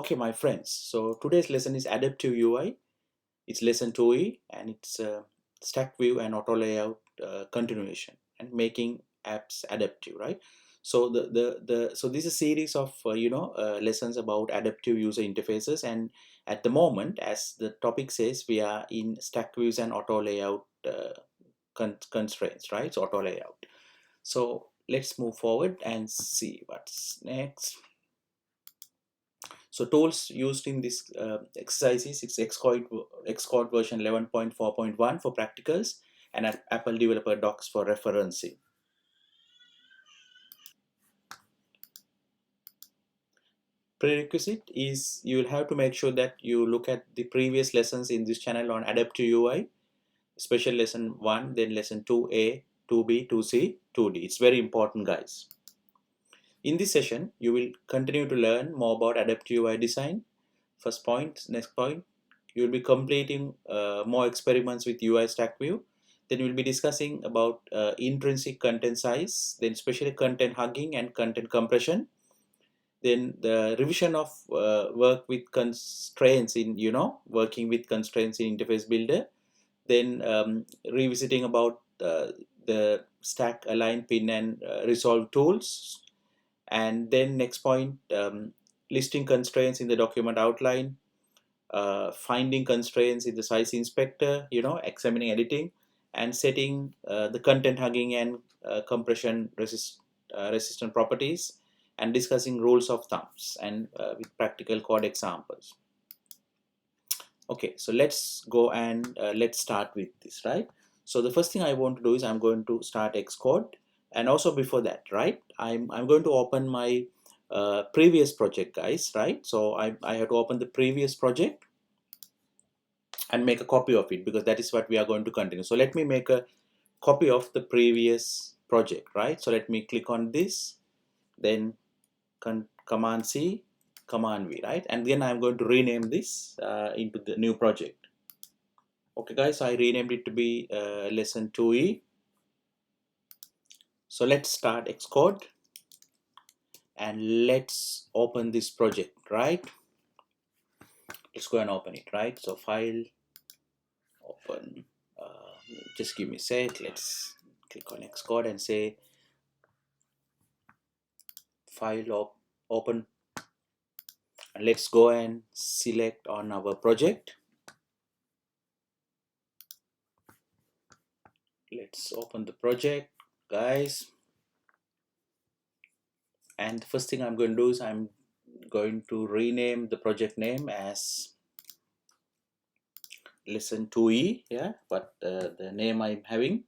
Okay, my friends, so today's lesson is Adaptive UI. It's lesson 2E and it's stack view and auto layout continuation and making apps adaptive, right? So so this is a series of lessons about adaptive user interfaces, and at the moment, as the topic says, we are in stack views and auto layout constraints, right? So auto layout. So let's move forward and see what's next. So tools used in this exercises, it's Xcode version 11.4.1 for practicals and Apple Developer Docs for referencing. Prerequisite is you will have to make sure that you look at the previous lessons in this channel on Adaptive UI, especially lesson 1, then lesson 2A, 2B, 2C, 2D. It's very important, guys. In this session, you will continue to learn more about Adaptive UI design. First point, next point, you will be completing more experiments with UI stack view. Then we'll be discussing about intrinsic content size, then especially content hugging and content compression. Then the revision of work with constraints in, working with constraints in interface builder. Then revisiting about the stack align pin and resolve tools. And then next point, listing constraints in the document outline, finding constraints in the size inspector, examining editing, and setting the content hugging and compression resistant properties, and discussing rules of thumbs and with practical code examples. Okay, so let's go and let's start with this, right? So the first thing I want to do is I'm going to start Xcode, and also before that, right, I'm going to open my previous project, guys, right? So I have to open the previous project and make a copy of it, because that is what we are going to continue. So let me make a copy of the previous project, right? So let me click on this, then Command C, Command V, right? And then I'm going to rename this into the new project. Okay, guys, so I renamed it to be lesson 2E. So let's start Xcode and let's open this project, right? Let's go and open it, right? So file, open, just give me a sec. Let's click on Xcode and say file, open, and let's go and select on our project. Let's open the project, guys, and the first thing I'm going to do is I'm going to rename the project name as lesson 2E, yeah, but the name I'm having.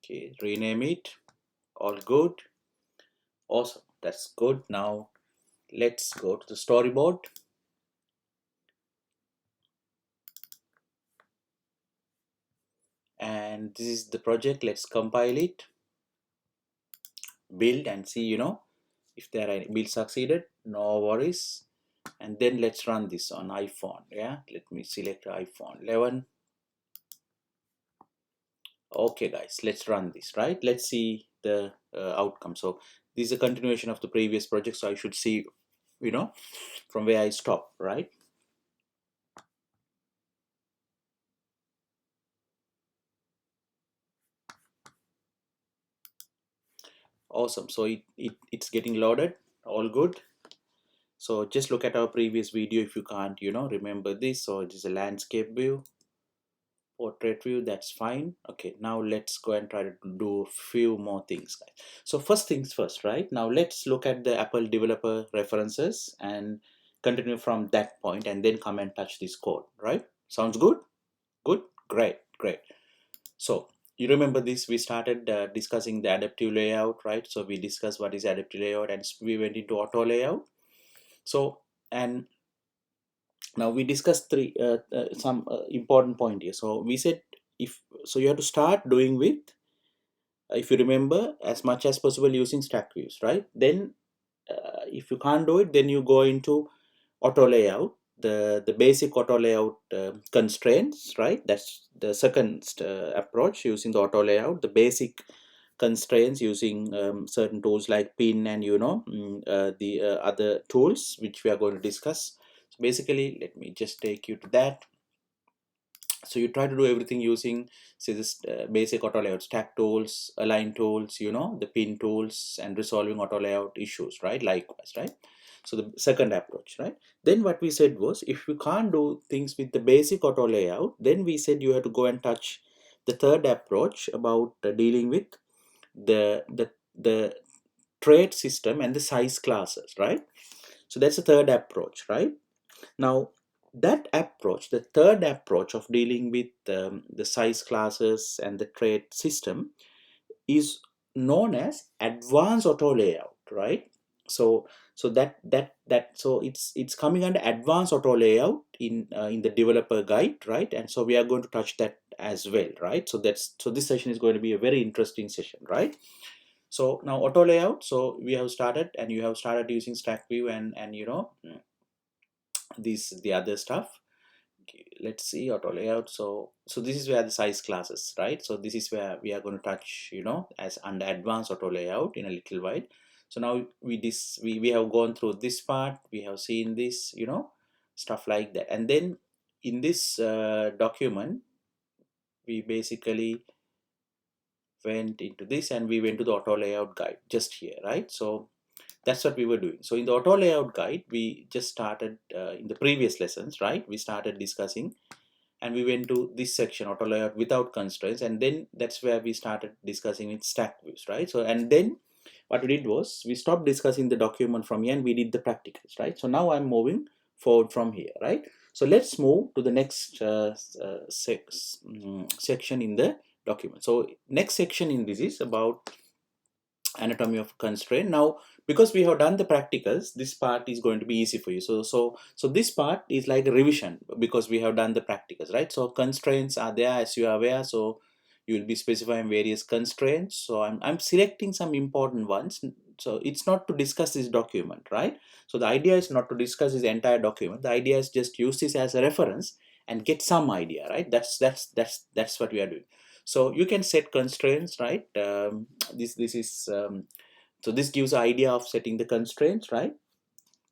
Okay, rename it, all good, awesome, that's good. Now let's go to the storyboard. And this is the project. Let's compile it, build, and see, if there are build succeeded, no worries. And then let's run this on iPhone. Yeah, let me select iPhone 11. Okay, guys, let's run this, right? Let's see the outcome. So this is a continuation of the previous project, so I should see, from where I stopped, right? Awesome. So it's getting loaded, all good. So just look at our previous video if you can't, remember this. So it is a landscape view, portrait view, that's fine. Okay, now let's go and try to do a few more things, guys. So first things first, right? Now let's look at the Apple developer references and continue from that point, and then come and touch this code, right? Sounds good? Good, great. So you remember this, we started discussing the adaptive layout, right? So we discussed what is adaptive layout, and we went into auto layout. So, and now we discussed some important point here. So we said, so you have to start doing with, if you remember, as much as possible using stack views, right? Then if you can't do it, then you go into auto layout, the basic auto layout constraints, right? That's the second approach, using the auto layout, the basic constraints using certain tools like pin and the other tools which we are going to discuss. So basically, let me just take you to that. So you try to do everything using, say, this basic auto layout stack tools, align tools, the pin tools, and resolving auto layout issues, right? Likewise, right? So the second approach, right? Then what we said was, if you can't do things with the basic auto layout, then we said you have to go and touch the third approach about dealing with the trait system and the size classes, right? So that's the third approach, right? Now, that approach, the third approach of dealing with the size classes and the trait system, is known as advanced auto layout, right? So it's coming under advanced auto layout in the developer guide, right? And so we are going to touch that as well, right? So this session is going to be a very interesting session, right? So now auto layout. So we have started, and you have started using stack view and the other stuff. Okay, let's see auto layout. So this is where the size classes, right? So this is where we are going to touch, as under advanced auto layout in a little while. So now we have gone through this part, we have seen this, stuff like that. And then in this document, we basically went into this, and we went to the auto layout guide just here, right? So that's what we were doing. So in the auto layout guide, we just started in the previous lessons, right? We started discussing, and we went to this section, auto layout without constraints, and then that's where we started discussing with stack views, right? So and then what we did was, we stopped discussing the document from here and we did the practicals, right? So now I'm moving forward from here, right? So let's move to the next section in the document. So next section in this is about anatomy of constraint. Now, because we have done the practicals, this part is going to be easy for you. So this part is like a revision, because we have done the practicals, right? So constraints are there, as you are aware. So you will be specifying various constraints. So I'm selecting some important ones. So it's not to discuss this document, right? So the idea is not to discuss this entire document. The idea is just use this as a reference and get some idea, right? That's what we are doing. So you can set constraints, right? This is so this gives an idea of setting the constraints, right?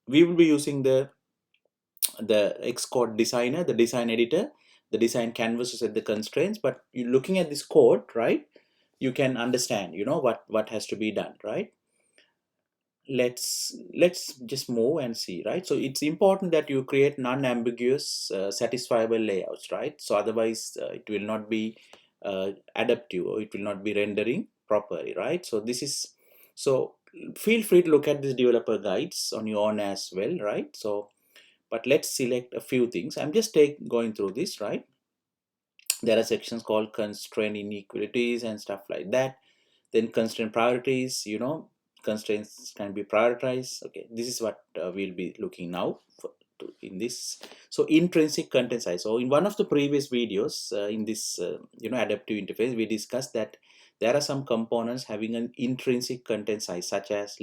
We will be using the Xcode designer, the design editor, the design canvas to set the constraints. But you looking at this code, right, you can understand, what has to be done, right? Let's just move and see, right? So it's important that you create non-ambiguous satisfiable layouts, right? So otherwise it will not be adaptive, or it will not be rendering properly, right? So feel free to look at these developer guides on your own as well, right? So but let's select a few things. I'm just going through this, right? There are sections called constraint inequalities and stuff like that. Then constraint priorities, constraints can be prioritized. Okay, this is what we'll be looking now in this. So intrinsic content size. So in one of the previous videos in this adaptive interface, we discussed that there are some components having an intrinsic content size, such as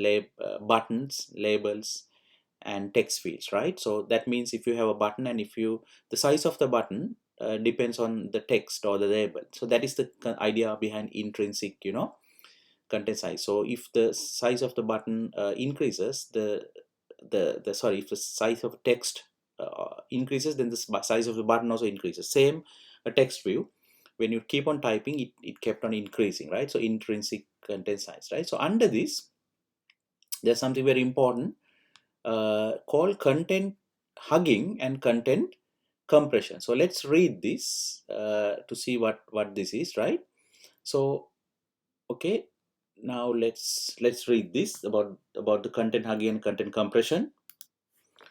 buttons, labels, and text fields, right? So that means if you have a button, and the size of the button depends on the text or the label. So that is the idea behind intrinsic content size. So if the size of the button increases, if the size of text increases, then the size of the button also increases. Same a text view, when you keep on typing, it kept on increasing, right? So intrinsic content size, right? So under this, there's something very important called content hugging and content compression. So let's read this to see what this is, right? So okay, now let's read this about the content hugging and content compression.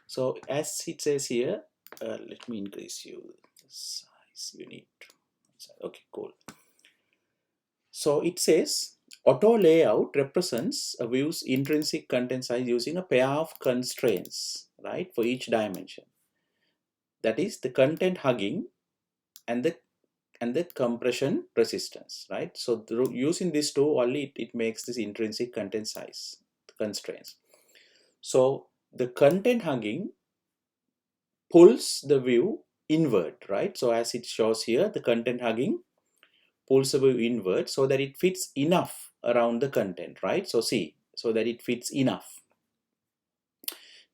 So as it says here, let me increase you size you need. Okay, cool. So it says auto layout represents a view's intrinsic content size using a pair of constraints, right, for each dimension. That is the content hugging and the compression resistance, right? So using these two only, it makes this intrinsic content size constraints. So the content hugging pulls the view inward, right? So as it shows here, the content hugging pulls the view inward so that it fits enough around the content, right? So see, so that it fits enough.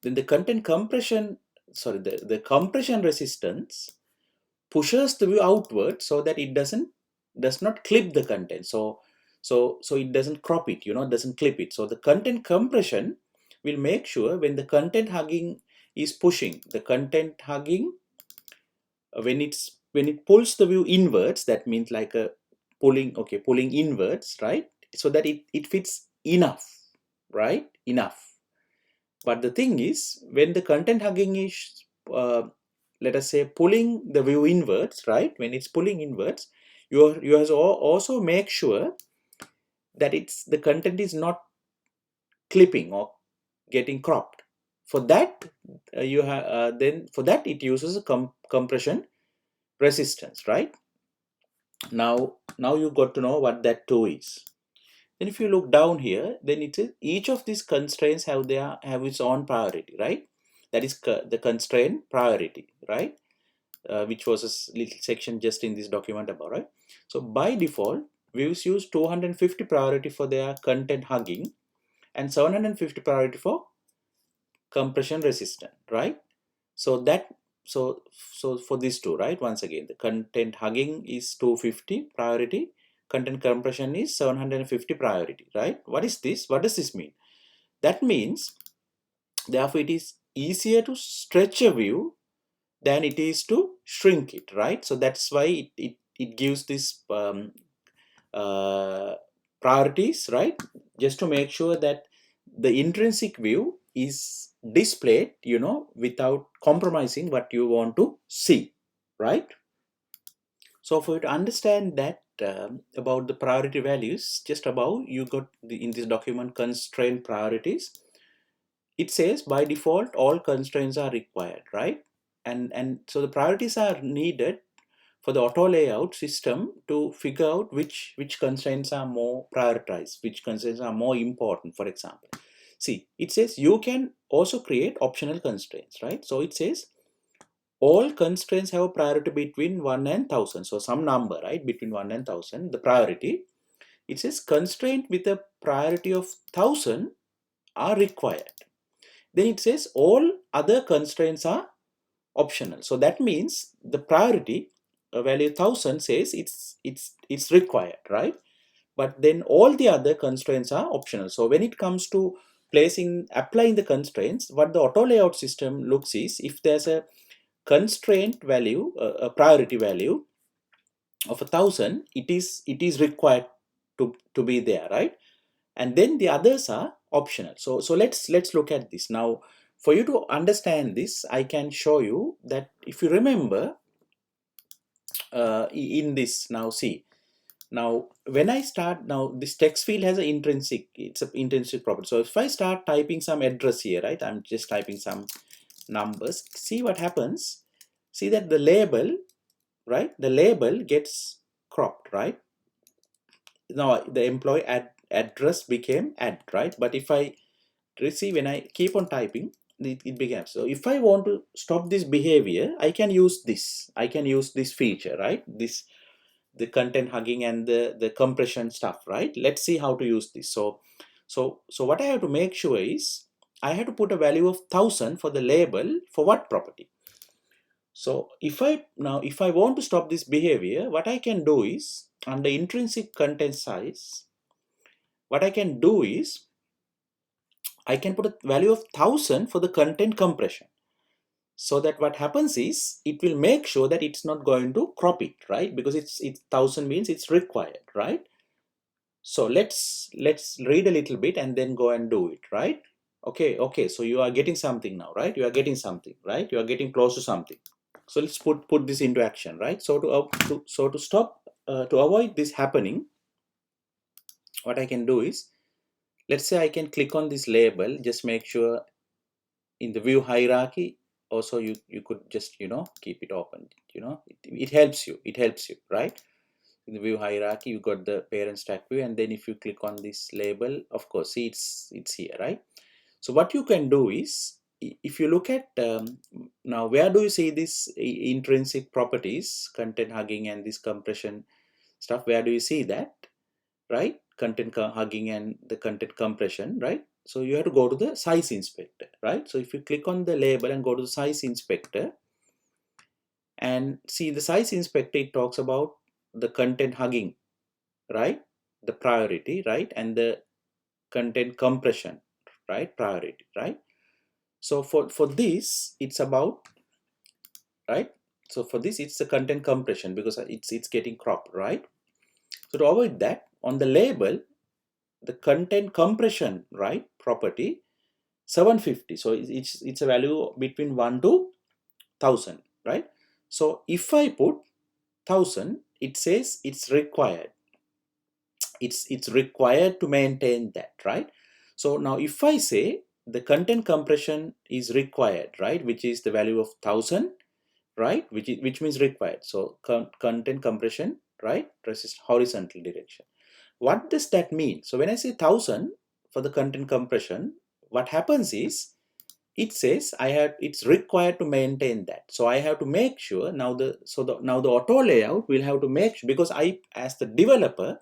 Then the content compression, sorry, the compression resistance pushes the view outward so that it does not clip the content. So it doesn't crop it, doesn't clip it. So the content compression will make sure when the content hugging is pushing, the content hugging, when it pulls the view inwards, that means like a pulling inwards, right? So that it fits enough, right? Enough. But the thing is, when the content hugging is let us say pulling the view inwards, right? When it's pulling inwards, you have to also make sure that the content is not clipping or getting cropped. For that, you have then for that it uses a compression resistance, right? Now you got to know what that too is. Then if you look down here, then it is each of these constraints have its own priority, right? That is the constraint priority, right? Which was a little section just in this document about, right? So by default, views use 250 priority for their content hugging and 750 priority for compression resistant, right? So for these two, right? Once again, the content hugging is 250 priority, content compression is 750 priority, right? What is this? What does this mean? That means, therefore, it is easier to stretch a view than it is to shrink it, right? So that's why it gives this priorities, right? Just to make sure that the intrinsic view is displayed, without compromising what you want to see, right? So for you to understand that about the priority values, just above you got in this document constraint priorities. It says by default all constraints are required, right? And so the priorities are needed for the auto layout system to figure out which constraints are more prioritized, which constraints are more important. For example, see, it says you can also create optional constraints, right? So it says all constraints have a priority between 1 and 1000. So some number, right, between 1 and 1000, the priority. It says constraint with a priority of 1000 are required. Then it says all other constraints are optional. So that means the priority value 1000 says it's required, right? But then all the other constraints are optional. So when it comes to applying the constraints, what the auto layout system looks is if there's a constraint value, a priority value of 1000, it is required to be there, right? And then the others are optional. So let's look at this now. For you to understand this, I can show you that if you remember in this, now see, now when I start, now this text field has it's an intrinsic property. So if I start typing some address here, right, I'm just typing some numbers, see what happens. See that the label, right, the label gets cropped, right? Now the employee address became add, right? But if I receive, when I keep on typing, it becomes. So if I want to stop this behavior, I can use this feature, right? The content hugging and the compression stuff, right? Let's see how to use this. So what I have to make sure is I have to put a value of 1000 for the label for what property. So if I want to stop this behavior, what I can do is under intrinsic content size, what I can do is I can put a value of 1000 for the content compression. So that what happens is it will make sure that it's not going to crop it, right? Because it's 1000 means it's required, right? So let's read a little bit and then go and do it, right? Okay, so you are getting something now, right? You are getting something, right? You are getting close to something. So let's put this into action, right? So to stop to avoid this happening, what I can do is, let's say I can click on this label, just make sure in the view hierarchy also you could just keep it open, it helps you, right? In the view hierarchy you got the parent stack view, and then if you click on this label, of course, see it's here, right? So what you can do is, if you look at now, where do you see this intrinsic properties, content hugging and this compression stuff. Where do you see that, right? Content hugging and the content compression, right? So you have to go to the size inspector, right? So if you click on the label and go to the size inspector and see the size inspector, it talks about the content hugging, right? The priority, right? And the content compression, right? Priority, right? So for this, it's about, right? So for this, it's the content compression because it's getting cropped, right? So to avoid that, on the label, the content compression, right, property 750. So it's a value between 1 to 1000, right? So if I put 1000, it says it's required. It's required to maintain that, right? So now if I say the content compression is required, right, which is the value of 1000, right, which means required. So content compression, right, resist horizontal direction. What does that mean? So when I say 1000 for the content compression, what happens is it says it's required to maintain that. So I have to make sure now now the auto layout will have to make sure, because I, as the developer,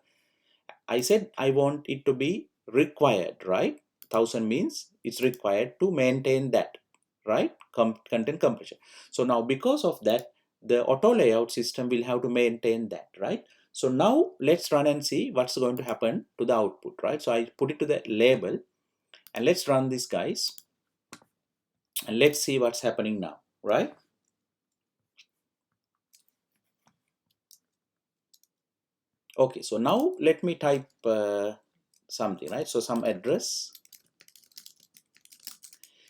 I said I want it to be required, right? 1000 means it's required to maintain that, right? Content compression. So now because of that, the auto layout system will have to maintain that, right? So now let's run and see what's going to happen to the output, right? So I put it to the label and let's run this, guys, and let's see what's happening now, right? Okay, so now let me type something, right? So some address.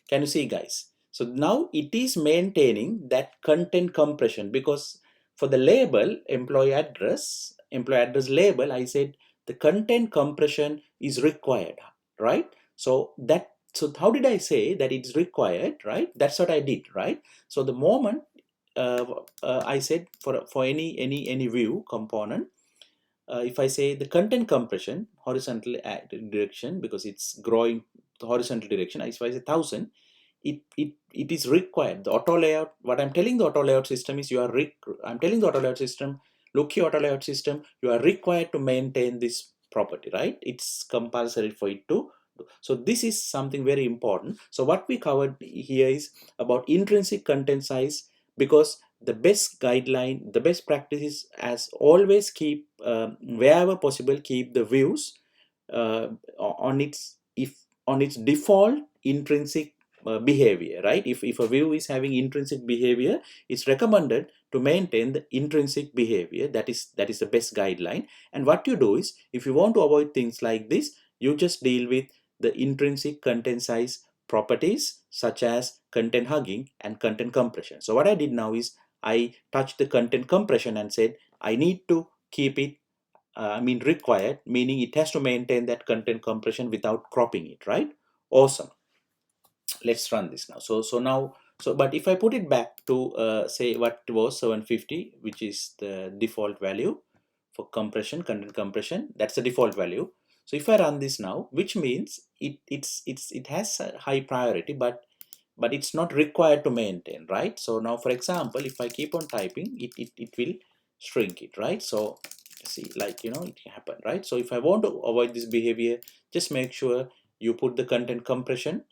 Can you see, guys? So now it is maintaining that content compression, because for the label employee address label, I said the content compression is required, right? So how did I say that it's required, right? That's what I did, right? So the moment I said for any view component, if I say the content compression horizontal direction, because it's growing the horizontal direction, if I say 1000, it is required. The auto layout, what I'm telling the auto layout system is I'm telling the auto layout system, look here, auto layout system, you are required to maintain this property, right? It's compulsory for it to do. So this is something very important. So what we covered here is about intrinsic content size, because the best guideline, the best practice is, as always, keep wherever possible, keep the views on its default intrinsic behavior, right? If a view is having intrinsic behavior, it's recommended to maintain the intrinsic behavior. That is the best guideline. And what you do is, if you want to avoid things like this, you just deal with the intrinsic content size properties, such as content hugging and content compression. So what I did now is I touched the content compression and said I need to keep it required, meaning it has to maintain that content compression without cropping it, right? Awesome. Let's run this now. But if I put it back to say what was 750, which is the default value for compression, content compression, that's the default value. So if I run this now, which means it has a high priority, but it's not required to maintain, right? So now, for example, if I keep on typing, it will shrink it, right? So see, like, it can happen, right? So if I want to avoid this behavior, just make sure you put the content compression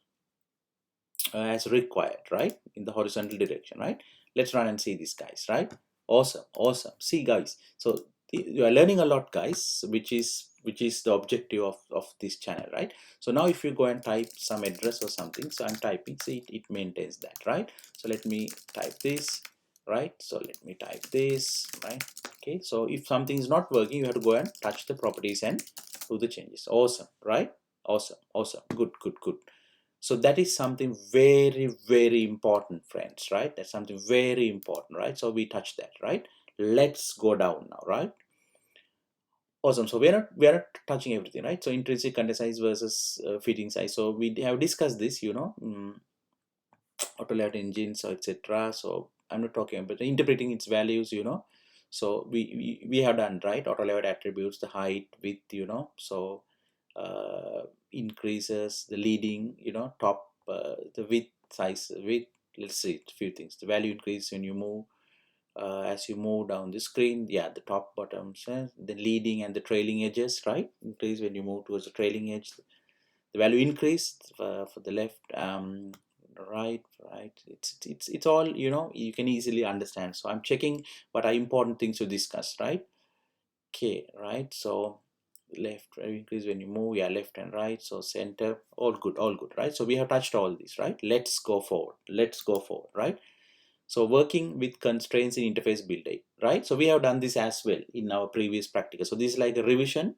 as required, right, in the horizontal direction, right? Let's run and see this, guys, right? Awesome. See, guys, so you are learning a lot, guys, which is the objective of this channel, right? So now if you go and type some address or something, so I'm typing, see, it maintains that, right? So let me type this, right? So let me type this, right? Okay, so if something is not working, you have to go and touch the properties and do the changes. Awesome, right? Awesome. Good. So that is something very important, friends, right? That's something very important, right? So we touch that, right? Let's go down now, right? Awesome. So we are not touching everything, right? So intrinsic content size versus fitting size. So we have discussed this, auto layout engines, so etc. So I'm not talking about interpreting its values, So we have done, right? Auto layout attributes, the height, width, so increases the leading, top, the width, size, width. Let's see a few things. The value increase when you move, as you move down the screen, yeah, the top bottom says the leading and the trailing edges, right, increase when you move towards the trailing edge, the value increased for the left, right, it's all, you know, you can easily understand. So I'm checking what are important things to discuss, right? Okay, right, so left increase when you move, yeah, left and right, so center, all good, all good, right? So we have touched all this, right? Let's go forward, let's go forward, right? So working with constraints in interface builder, right? So we have done this as well in our previous practical. So this is like a revision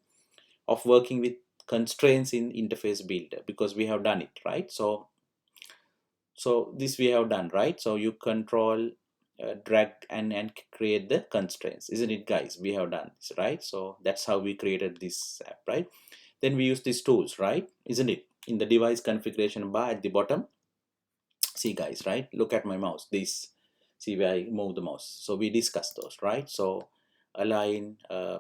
of working with constraints in interface builder, because we have done it, right? So this we have done, right? So you control, drag and create the constraints, isn't it, guys? We have done this, right? So that's how we created this app, right? Then we use these tools, right, isn't it? In the device configuration bar at the bottom, see guys, right, look at my mouse, this, see where I move the mouse. So we discussed those, right? So align,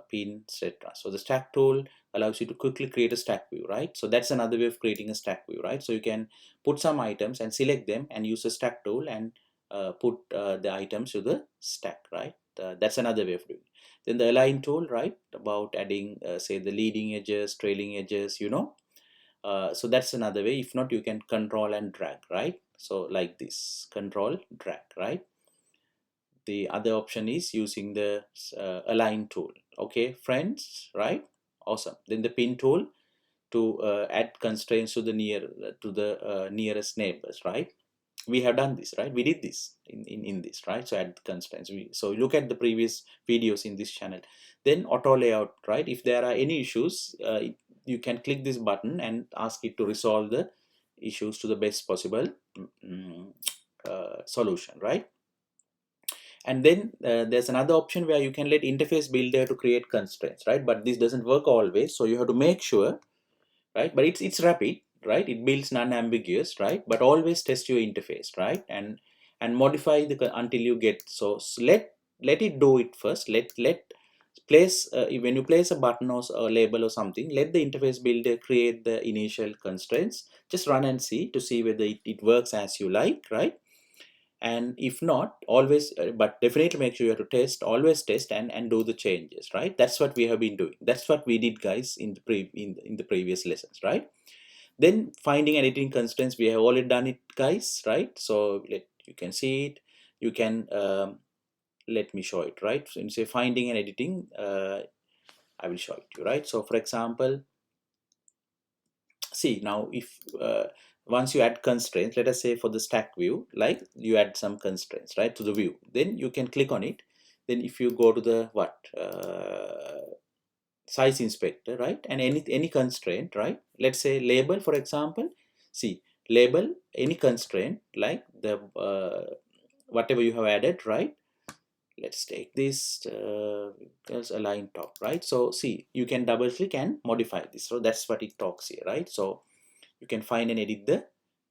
pin, etc. So the stack tool allows you to quickly create a stack view, right? So that's another way of creating a stack view, right? So you can put some items and select them and use the stack tool and put the items to the stack, right? That's another way of doing it. Then the align tool, right, about adding say the leading edges, trailing edges, you know. So that's another way. If not, you can control and drag, right? So like this, control, drag, right? The other option is using the align tool. Okay, friends, right? Awesome. Then the pin tool to add constraints to the nearest neighbors, right? We have done this, right? We did this in this, right? So add constraints. So look at the previous videos in this channel. Then auto layout, right? If there are any issues, you can click this button and ask it to resolve the issues to the best possible solution, right? And then there's another option where you can let interface builder to create constraints, right? But this doesn't work always, so you have to make sure, right? But it's rapid, right? It builds non-ambiguous, right? But always test your interface, right? And modify until you get, so let it do it first. Let place when you place a button or a label or something, let the interface builder create the initial constraints. Just run and see to see whether it works as you like, right? And if not, always but definitely make sure you have to test, always test and do the changes, right? That's what we have been doing. That's what we did, guys, in the previous lessons, right? Then finding and editing constraints, we have already done it, guys, right? So you can see it. You can let me show it, right? So you say finding and editing, I will show it to you, right? So for example, see now, if once you add constraints, let us say for the stack view, like you add some constraints, right, to the view, then you can click on it. Then if you go to the size inspector, right, and any constraint, right, let's say label, for example, see, label any constraint like the whatever you have added, right? Let's take this as align top, right? So see, you can double click and modify this. So that's what it talks here, right? So you can find and edit the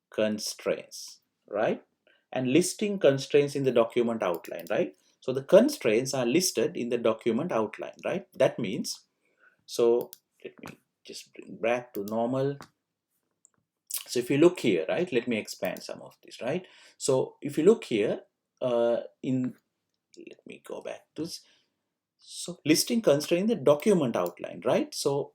constraints, right? And listing constraints in the document outline, right? So the constraints are listed in the document outline, right? That means, so let me just bring back to normal. So if you look here, right, let me expand some of this, right? So if you look here, let me go back to this. So listing constraint in the document outline, right? So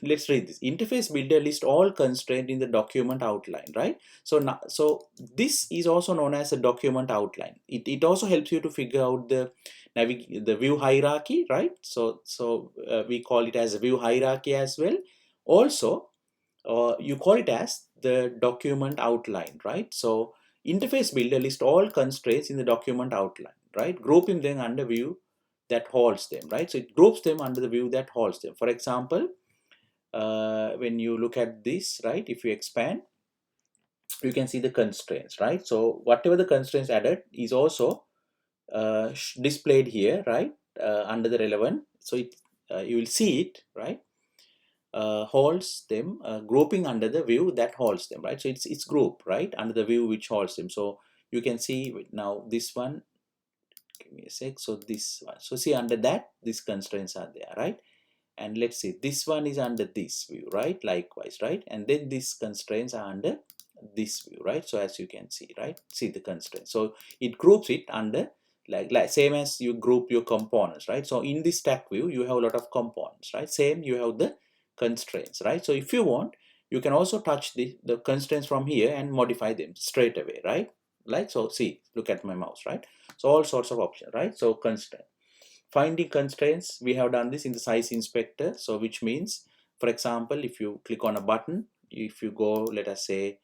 let's read this. Interface builder list all constraint in the document outline, right? So now, so this is also known as a document outline. It also helps you to figure out the view hierarchy, right? So we call it as a view hierarchy as well. Also, you call it as the document outline, right? So interface builder list all constraints in the document outline, right? Grouping them under view that holds them, right? So it groups them under the view that holds them. For example, when you look at this, right, if you expand, you can see the constraints, right? So whatever the constraints added is also displayed here, right, under the relevant. So you will see it, right, holds them, grouping under the view that holds them, right? So it's group, right, under the view which holds them. So you can see now this one, give me a sec. So this one, so see, under that these constraints are there, right? And let's see, this one is under this view, right, likewise, right? And then these constraints are under this view, right? So as you can see, right, see the constraints. So it groups it under like same as you group your components, right? So in this stack view you have a lot of components, right? Same, you have the constraints, right? So if you want, you can also touch the constraints from here and modify them straight away, right? Like so, see, look at my mouse, right? So all sorts of options, right? So constraint, finding constraints, we have done this in the size inspector. So which means, for example, if you click on a button, if you go, let us say,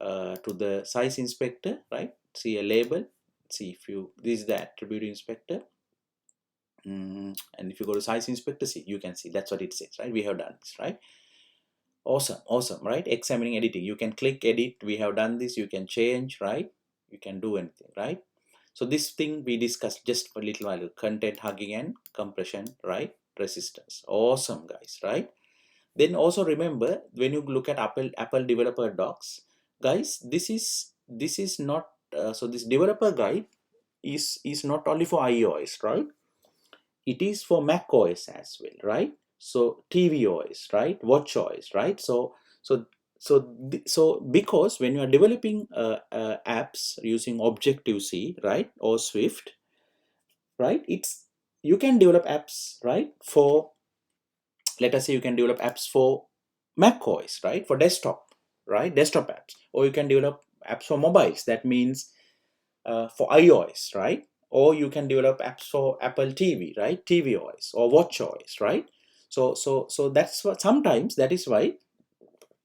to the size inspector, right? See a label, see if you, this is the attribute inspector, and if you go to size inspector, see, you can see that's what it says, right? We have done this, right? Awesome, awesome, right? Examining editing, you can click edit, we have done this, you can change, right? You can do anything, right? So this thing we discussed just for a little while, content hugging and compression, right? Resistance. Awesome, guys, right? Then also remember, when you look at Apple developer docs, guys, this is not so this developer guide is not only for iOS, right? It is for Mac OS as well, right? So TV OS, right? Watch OS, right? So because when you are developing apps using Objective C, right, or Swift, right, it's, you can develop apps, right, for, let us say, you can develop apps for Mac OS, right, for desktop, right, desktop apps, or you can develop apps for mobiles, that means for iOS, right, or you can develop apps for Apple TV, right, TV OS or Watch OS, right. So that's what, sometimes that is why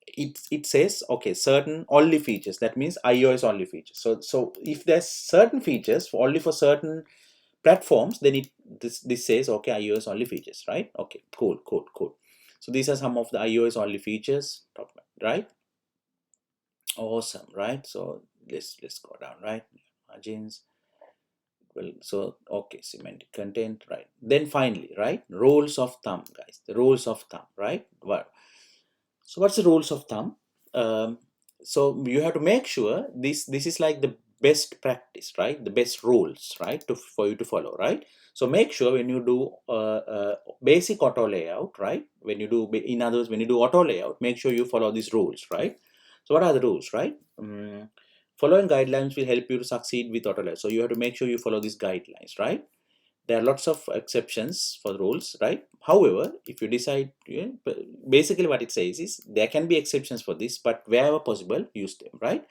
it says, okay, certain only features, that means iOS only features. So if there's certain features for only for certain platforms, then this says, okay, iOS only features, right? Okay, cool. So these are some of the iOS only features, right? Awesome, right? So let's go down, right? Margins. Well, so okay, semantic content, right? Then finally, right? Rules of thumb, guys. The rules of thumb, right? What? So what's the rules of thumb? Um, so you have to make sure this is like the best practice, right? The best rules, right? For you to follow, right? So make sure when you do basic auto layout, right? When you do, in other words, when you do auto layout, make sure you follow these rules, right? So what are the rules, right? Following guidelines will help you to succeed with auto layout. So you have to make sure you follow these guidelines, right? There are lots of exceptions for the rules, right? However, if you decide, basically what it says is there can be exceptions for this, but wherever possible, use them, right?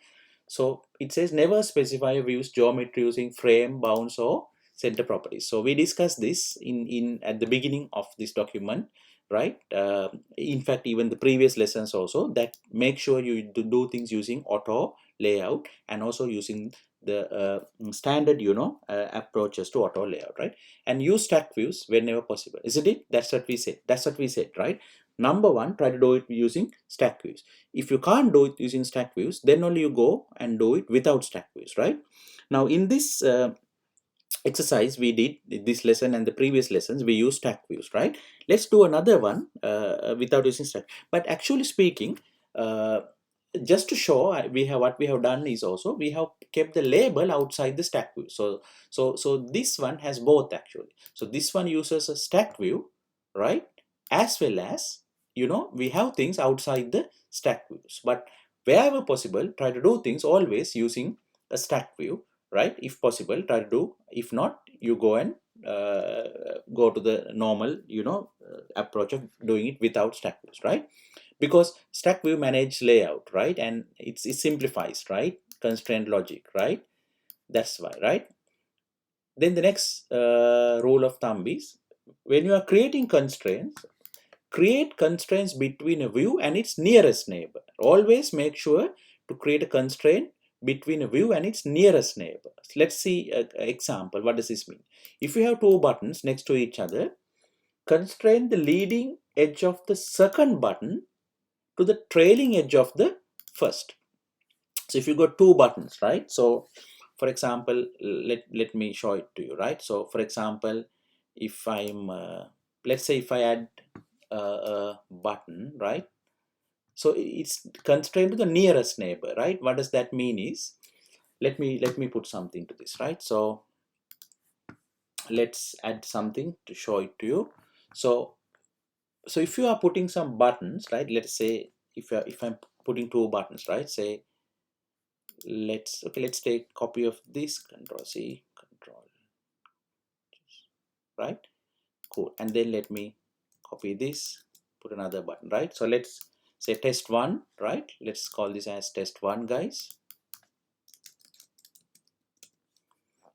So it says never specify or use geometry using frame, bounds, or center properties. So we discussed this in at the beginning of this document, right? In fact, even the previous lessons also, that make sure you do things using auto layout and also using the standard, approaches to auto layout, right? And use stack views whenever possible, isn't it? That's what we said, right? Number one, try to do it using stack views. If you can't do it using stack views, then only you go and do it without stack views, right? Now in this exercise we did, this lesson and the previous lessons, we use stack views, right? Let's do another one without using stack. But actually speaking, uh, just to show, what we have done is also we have kept the label outside the stack view. So this one has both actually. So this one uses a stack view, right, as well as, we have things outside the stack views. But wherever possible, try to do things always using a stack view, right? If possible, try to do. If not, you go and go to the normal, approach of doing it without stack views, right? Because stack view manage layout, right? And it simplifies, right? Constraint logic, right? That's why, right? Then the next rule of thumb is, when you are creating constraints, create constraints between a view and its nearest neighbor. Always make sure to create a constraint between a view and its nearest neighbor. Let's see an example. What does this mean? If you have two buttons next to each other, constrain the leading edge of the second button to the trailing edge of the first. So if you got two buttons, right? So for example, let me show it to you, right? So for example, if I'm let's say if I add a button, right? So it's constrained to the nearest neighbor, right? What does that mean is, let me put something to this, right? So let's add something to show it to you. So if you are putting some buttons, right? Let's say if I'm putting two buttons, right? Say let's take copy of this, Control C, Control right? Cool. And then let me copy this, put another button, right? So let's say test 1, right? Let's call this as test 1, guys.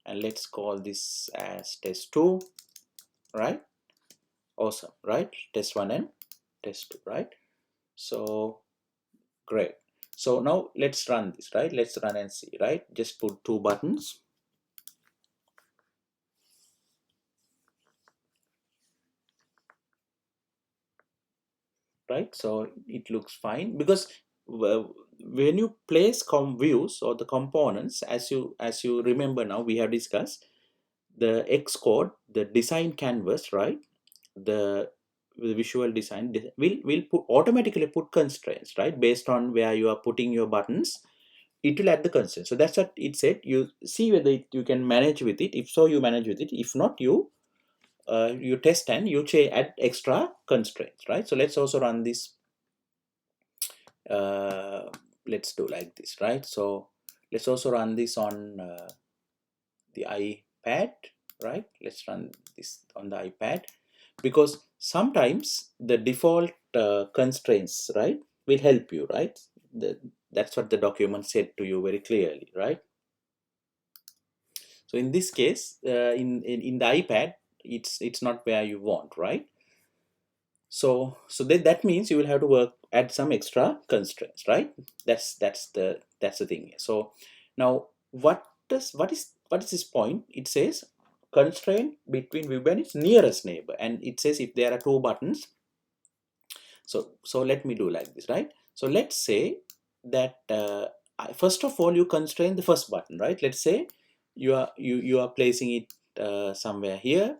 And let's call this as test 2, right? Awesome, right? Test 1 and test 2, right? So great. So now let's run this, right? Let's run and see, right? Just put 2 buttons. Right, so it looks fine because when you place views or the components, as you remember, now we have discussed the Xcode, the design canvas, right? The visual design will automatically put constraints, right? Based on where you are putting your buttons, it will add the constraints. So that's what it said. You see whether you can manage with it. If so, you manage with it. If not, you test and you add extra constraints, right? So let's also run this. Let's do like this, right? So let's also run this on the iPad, right? Let's run this on the iPad, because sometimes the default constraints, right, will help you, right? That's what the document said to you very clearly, right? So in this case, in the iPad, it's not where you want, right? So that means you will have to add some extra constraints, right? That's the thing. So now what is this point? It says constraint between view and its nearest neighbor, and it says if there are 2 buttons. So let me do like this, right? So let's say that first of all you constrain the first button, right? Let's say you are placing it somewhere here,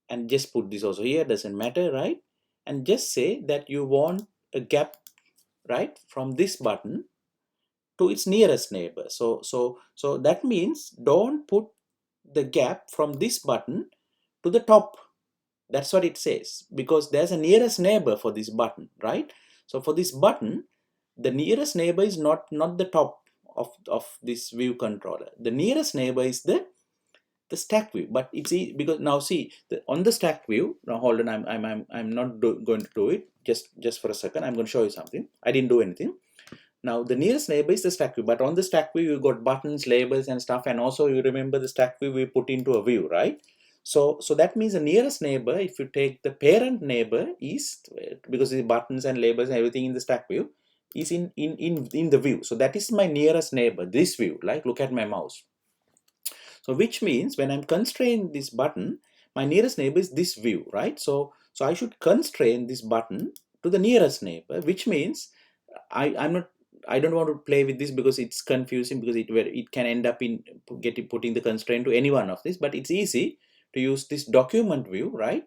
and just put this also here, doesn't matter, right? And just say that you want a gap, right, from this button to its nearest neighbor. So that means don't put the gap from this button to the top. That's what it says, because there's a nearest neighbor for this button, right? So for this button, the nearest neighbor is not the top of this view controller. The nearest neighbor is the stack view. But it's because now see on the stack view. Now hold on, I'm not going to do it. Just for a second, I'm going to show you something. I didn't do anything. Now the nearest neighbor is the stack view, but on the stack view you got buttons, labels and stuff, and also you remember the stack view we put into a view, right? So that means the nearest neighbor, if you take the parent neighbor, is, because the buttons and labels and everything in the stack view is in the view. So that is my nearest neighbor, this view. Like, look at my mouse. So which means when I'm constraining this button, my nearest neighbor is this view, right? So I should constrain this button to the nearest neighbor, which means I don't want to play with this because it's confusing, because it can end up in putting the constraint to any one of this. But it's easy to use this document view, right?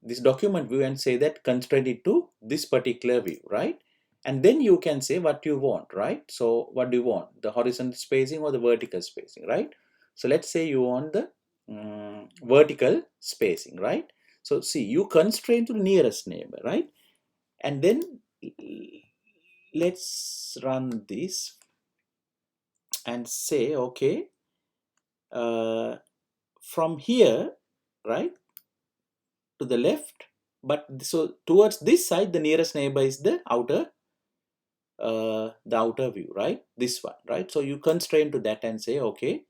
This document view, and say that constraint it to this particular view, right? And then you can say what you want, right? So what do you want? The horizontal spacing or the vertical spacing, right? So let's say you want the vertical spacing, right? So see, you constrain to the nearest neighbor, right? And then let's run this and say, okay, from here, right, to the left, but so towards this side, the nearest neighbor is the outer view, right? This one, right? So you constrain to that and say, okay,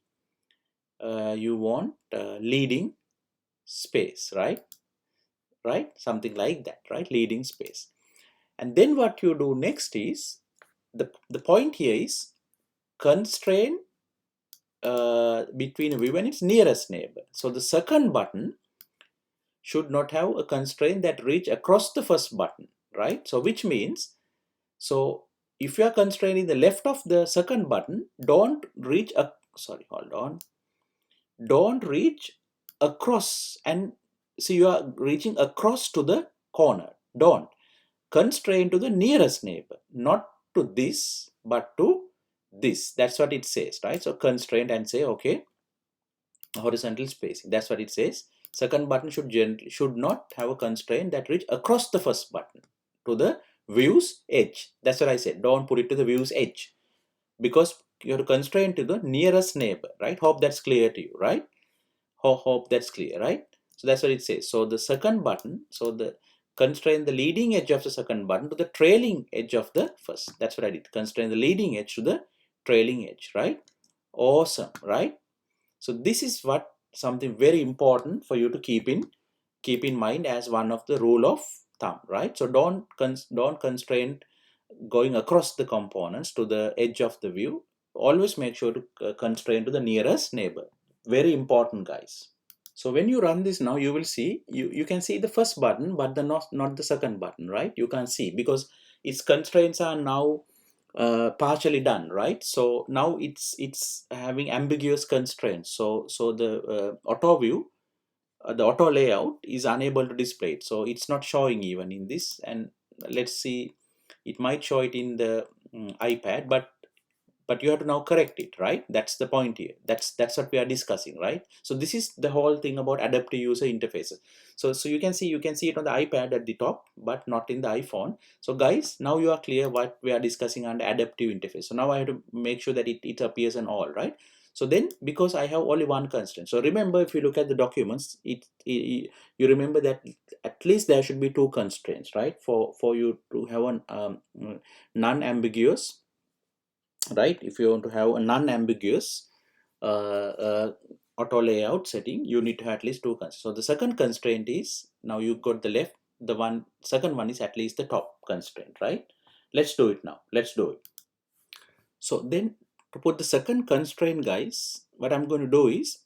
you want leading space, right? Something like that, right? Leading space. And then what you do next is, the point here is constrain between a view and its nearest neighbor. So the second button should not have a constraint that reach across the first button, right? So which means, so if you are constraining the left of the second button, don't reach don't reach across, and see, you are reaching across to the corner. Don't constrain to the nearest neighbor, not to this but to this. That's what it says, right? So constraint and say, okay, horizontal spacing. That's what it says. Second button should not have a constraint that reach across the first button to the view's edge. That's what I said. Don't put it to the view's edge, because you have to constrain to the nearest neighbor, right? Hope that's clear to you, right? Hope that's clear, right? So that's what it says. So the second button, so the constrain the leading edge of the second button to the trailing edge of the first. That's what I did. Constrain the leading edge to the trailing edge, right? Awesome, right? So this is what something very important for you to keep in mind as one of the rule of thumb, right? So don't constrain going across the components to the edge of the view. Always make sure to constrain to the nearest neighbor. Very important, guys. So when you run this now, you will see you can see the first button, but the not the second button, right? You can't see because its constraints are now partially done, right? So now it's having ambiguous constraints. So the auto view, the auto layout is unable to display it. So it's not showing even in this. And let's see, it might show it in the iPad, but you have to now correct it, right? That's the point here. That's what we are discussing, right? So this is the whole thing about adaptive user interfaces. So you can see it on the iPad at the top, but not in the iPhone. So guys, now you are clear what we are discussing under adaptive interface. So now I have to make sure that it appears in all, right? So then, because I have only one constraint, so remember, if you look at the documents, you remember that at least there should be two constraints, right? For you to have an non-ambiguous, right? If you want to have a non-ambiguous auto layout setting, you need to have at least two constraints. So the second constraint is, now you got the left, the second one is at least the top constraint, right? Let's do it now. Let's do it. So then, to put the second constraint, guys, what I'm going to do is,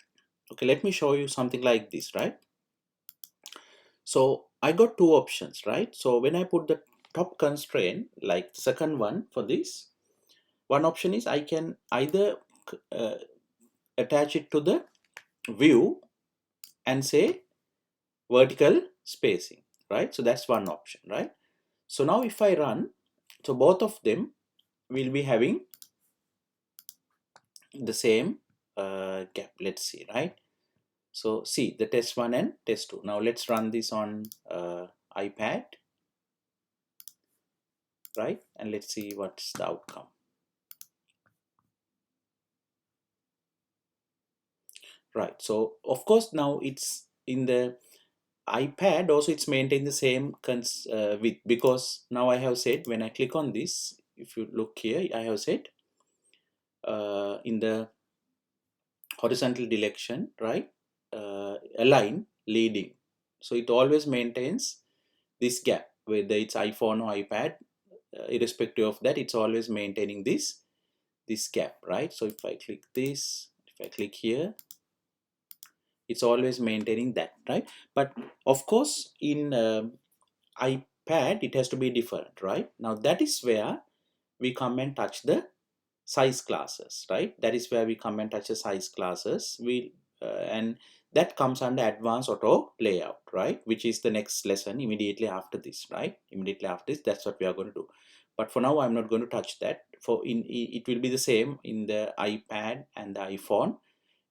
okay, let me show you something like this, right? So I got two options, right? So when I put the top constraint, like the second one for this, one option is I can either uh, attach it to the view and say vertical spacing, right? So that's one option, right? So now if I run, so both of them will be having the same gap. Let's see, right? So see the test 1 and test 2. Now let's run this on iPad, right? And let's see what's the outcome. Right, so of course now it's in the iPad also, it's maintained the same width, because now I have said, when I click on this, if you look here, I have said in the horizontal direction, right, align leading. So it always maintains this gap, whether it's iPhone or iPad, irrespective of that, it's always maintaining this gap, right? So if I click this, if I click here, it's always maintaining that, right? But of course in iPad it has to be different, right? Now that is where we come and touch the size classes, right? That is where we come and touch the size classes. And that comes under advanced auto layout, right? Which is the next lesson immediately after this, right? Immediately after this, that's what we are going to do. But for now, I'm not going to touch that. It will be the same in the iPad and the iPhone.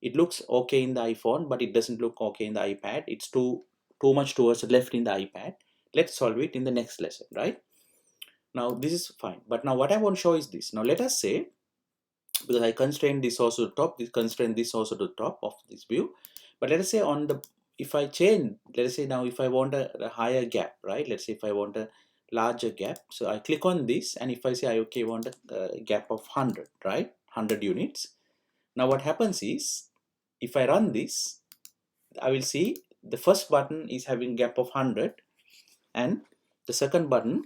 It looks okay in the iPhone, but it doesn't look okay in the iPad. It's too much towards the left in the iPad. Let's solve it in the next lesson, right? Now this is fine. But now what I want to show is this. Now let us say, because I constrain this also to top, this constrain this also to top of this view. But let us say on the, if I change, let us say now if I want a higher gap, right? Let's say if I want a larger gap, so I click on this, and if I say I okay want a gap of 100, right? 100 units. Now what happens is, if I run this, I will see the first button is having gap of 100 and the second button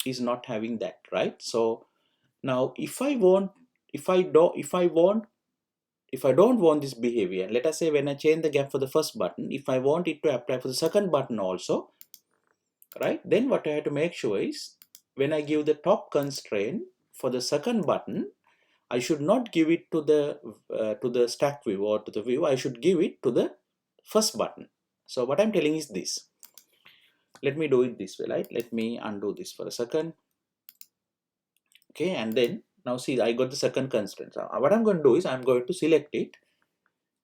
is not having that, right? So now if I don't want this behavior, let us say when I change the gap for the first button, if I want it to apply for the second button also, right, then what I have to make sure is, when I give the top constraint for the second button, I should not give it to the stack view or to the view. I should give it to the first button. So what I'm telling is this. Let me do it this way, right? Let me undo this for a second. Okay, and then now see, I got the second constraint. So what I'm going to do is I'm going to select it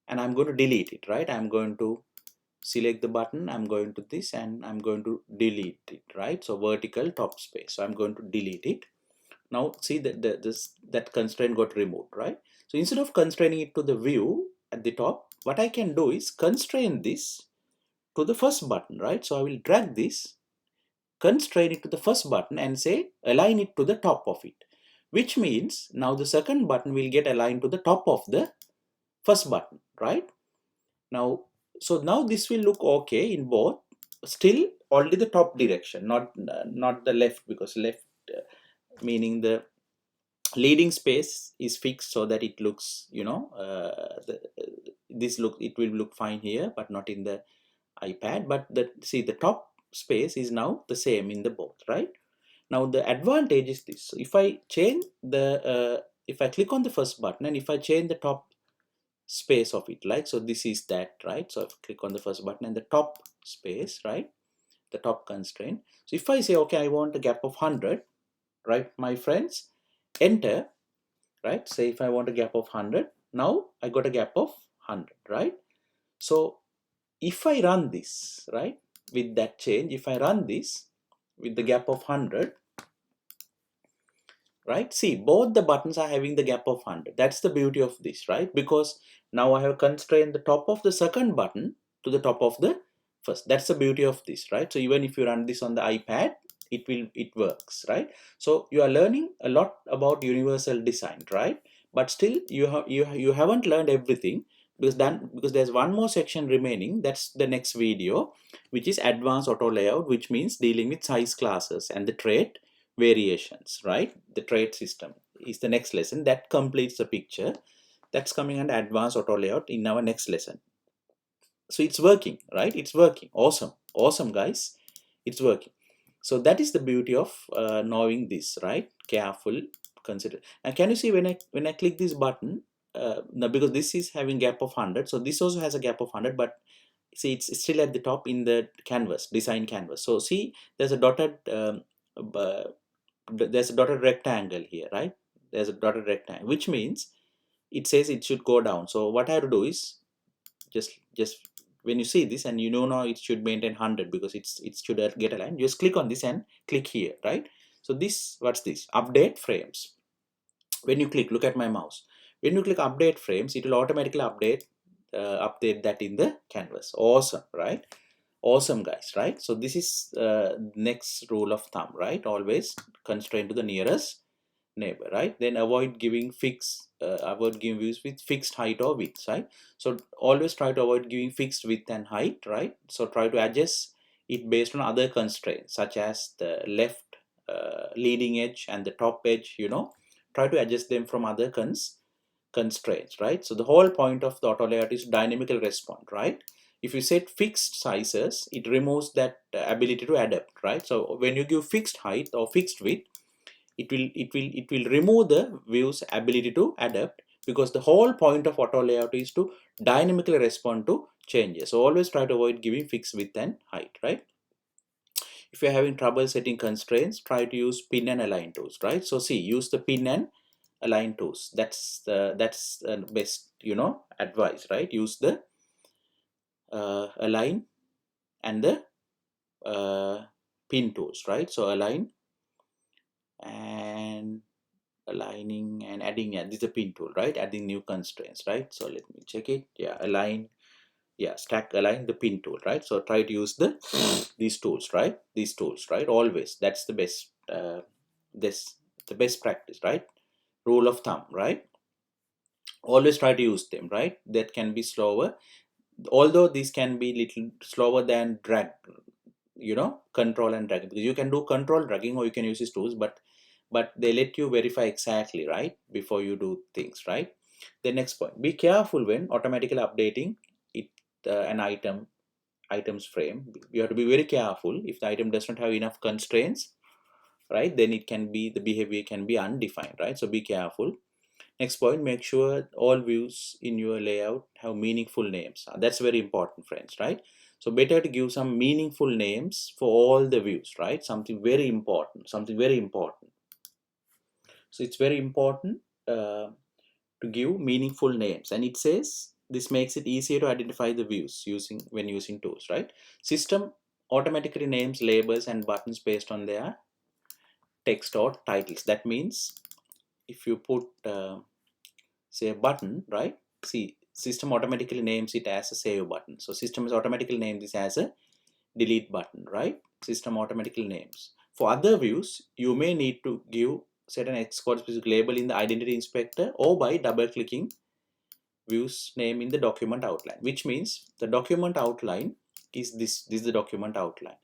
and I'm going to delete it, right? I'm going to select the button, I'm going to this, and I'm going to delete it, right? So vertical top space. So I'm going to delete it. Now see that that constraint got removed, right? So instead of constraining it to the view at the top, what I can do is constrain this to the first button, right? So I will drag this, constrain it to the first button and say align it to the top of it, which means now the second button will get aligned to the top of the first button, right? Now, so now this will look okay in both, still only the top direction, not the left, because left meaning the leading space is fixed so that it looks, you know, it will look fine here but not in the iPad. But see, the top space is now the same in the both, right? Now the advantage is this. So if I change the if I click on the first button and if I change the top space of it, like, so this is that, right? So if I click on the first button and the top space, right, the top constraint. So if I say okay, I want a gap of 100, right, my friends, enter, right? Say if I want a gap of 100, now I got a gap of 100, right? So if I run this, right, with that change, if I run this with the gap of 100, right, see, both the buttons are having the gap of 100. That's the beauty of this, right? Because now I have constrained the top of the second button to the top of the first. That's the beauty of this, right? So even if you run this on the iPad, it works, right? So you are learning a lot about universal design, right? But still you haven't learned everything, because there's one more section remaining. That's the next video, which is advanced auto layout, which means dealing with size classes and the trait variations, right? The trait system is the next lesson that completes the picture. That's coming under advanced auto layout in our next lesson. So it's working, right? It's working. Awesome guys, it's working. So that is the beauty of knowing this, right? Careful, consider. And can you see when I click this button, now because this is having gap of 100, so this also has a gap of 100, but see, it's still at the top in the canvas, design canvas. So see, there's a dotted there's a dotted rectangle here, right? There's a dotted rectangle, which means it says it should go down. So what I have to do is just when you see this and you know now it should maintain 100 because it should get aligned, just click on this and click here, right? So this, what's this? Update frames. When you click, look at my mouse. When you click update frames, it will automatically update that in the canvas. Awesome, right? Awesome guys, right? So this is next rule of thumb, right? Always constrain to the nearest neighbor, right? Then avoid giving views with fixed height or width, right? So always try to avoid giving fixed width and height, right? So try to adjust it based on other constraints such as the left leading edge and the top edge, you know, try to adjust them from other constraints, right? So the whole point of the auto layout is dynamical response, right? If you set fixed sizes, it removes that ability to adapt, right? So when you give fixed height or fixed width, it will remove the view's ability to adapt, because the whole point of auto layout is to dynamically respond to changes. So always try to avoid giving fixed width and height, right? If you're having trouble setting constraints, try to use pin and align tools, right? So see, use the pin and align tools. That's the best, you know, advice, right? Use the align and the pin tools, right? So align and aligning and adding, yeah, this is a pin tool, right? Adding new constraints, right? So let me check it. Yeah, align, yeah, stack align, the pin tool, right? So try to use these tools, right? These tools, right? Always, that's the best the best practice, right? Rule of thumb, right? Always try to use them, right? That can be slower, although these can be little slower than drag, you know, control and drag, because you can do control dragging or you can use these tools, but they let you verify exactly, right, before you do things, right? The next point, be careful when automatically updating it an items frame. You have to be very careful. If the item does not have enough constraints, right, then it can be, the behavior can be undefined, right? So be careful. Next point, make sure all views in your layout have meaningful names. That's very important, friends, right? So better to give some meaningful names for all the views, right? Something very important, something very important. So it's very important to give meaningful names, and it says this makes it easier to identify the views when using tools, right? System automatically names labels and buttons based on their text or titles. That means if you put say a button, right? See, system automatically names it as a save button. So system is automatically named this as a delete button, right? System automatically names. For other views, you may need to give certain Xcode specific label in the identity inspector or by double clicking views name in the document outline, which means the document outline is this is the document outline.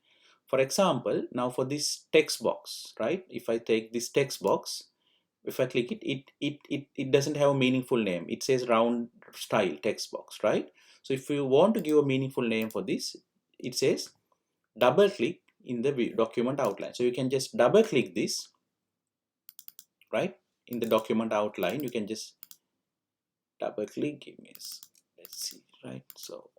For example, now for this text box, right? If I take this text box, if I click it doesn't have a meaningful name. It says round style text box, right? So if you want to give a meaningful name for this, it says double click in the document outline. So you can just double click this, right? In the document outline, you can just double click. Give me let's see, right? So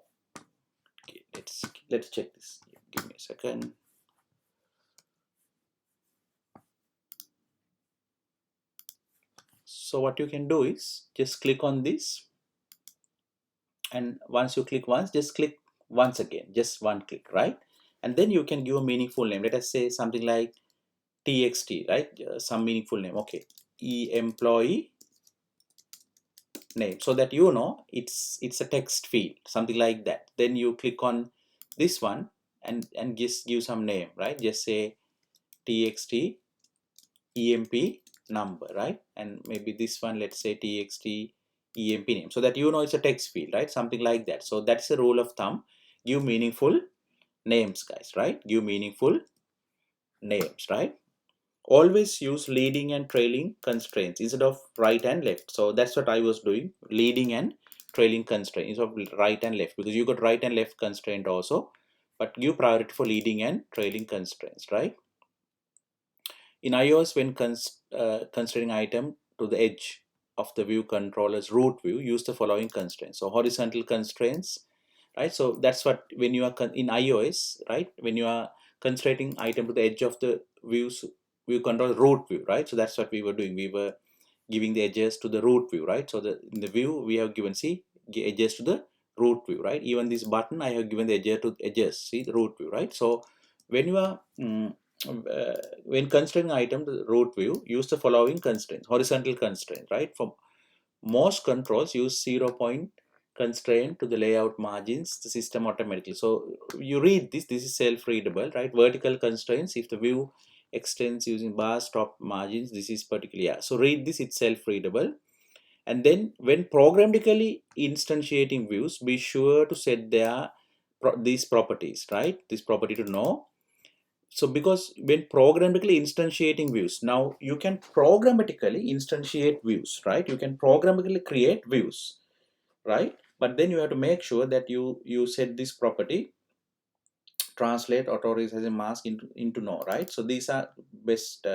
okay, let's check this. Give me a second. So what you can do is just click on this, and once you click once, just click once again, just one click, right? And then you can give a meaningful name. Let us say something like txt, right? Some meaningful name. Okay, employee name, so that you know it's a text field, something like that. Then you click on this one and just give some name, right? Just say txt emp number, right? And maybe this one, let's say txt emp name, so that you know it's a text field, right? Something like that. So that's a rule of thumb. Give meaningful names, guys, right? Give meaningful names, right? Always use leading and trailing constraints instead of right and left. So that's what I was doing, leading and trailing constraints of right and left, because you got right and left constraint also, but give priority for leading and trailing constraints, right? In iOS, when constraining item to the edge of the view controller's root view, use the following constraints. So horizontal constraints, right? So that's what, when you are in iOS, right? When you are constraining item to the edge of the view control root view, right? So that's what we were doing. We were giving the edges to the root view, right? So in the view we have given, see, edges to the root view, right? Even this button I have given the edges, see, the root view, right? So when you are when constraining item to the root view, use the following constraints. Horizontal constraint, right? For most controls, use 0 point constraint to the layout margins, the system automatically. So you read this is self-readable, right? Vertical constraints, if the view extends using bars, top margins, this is particularly, yeah. So read this, it's self-readable. And then when programmatically instantiating views, be sure to set these properties, right? This property to know. So because when programmatically instantiating views, now you can programmatically instantiate views, right? You can programmatically create views, right? But then you have to make sure that you set this property, translate auto resize mask into no, right? So these are best